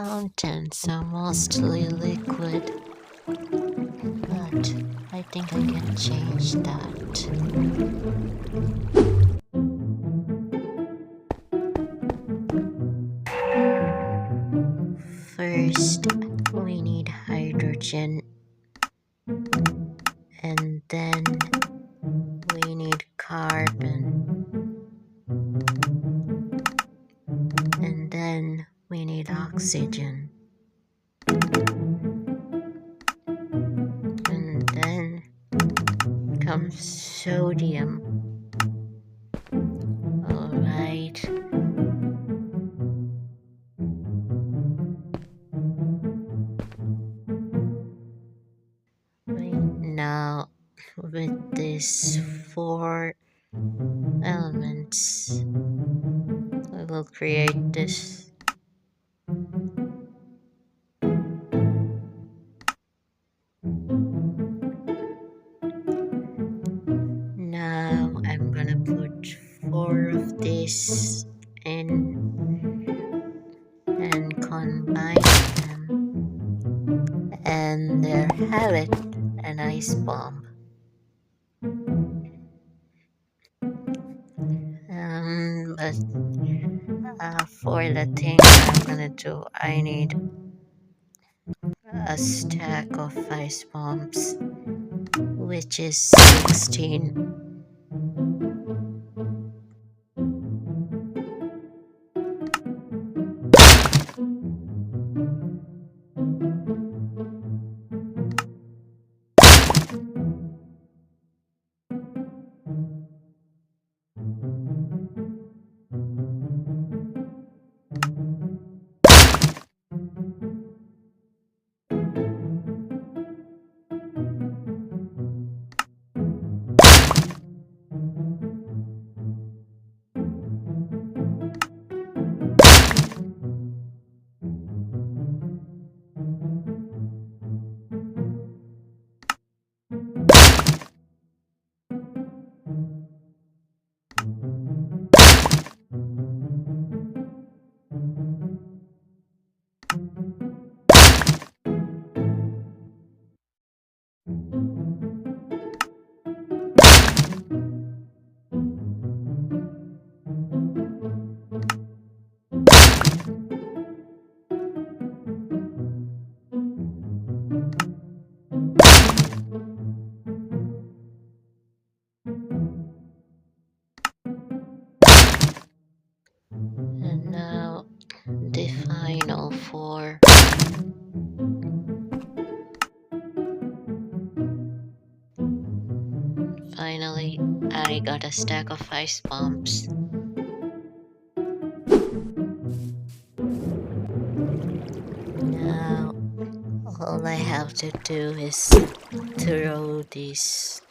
fountains are mostly liquid, but I think I can change that. First, we need hydrogen, and then we need carbon, and then we need oxygen, and then comes sodium. Alright. Now, with these four elements, we will create this. Now I'm gonna put four of these in and combine them, and there have it, an ice bomb. But for the thing I'm gonna do, I need a stack of ice bombs, which is 16. And now the final four. Finally, I got a stack of ice bombs. Now, all I have to do is throw these.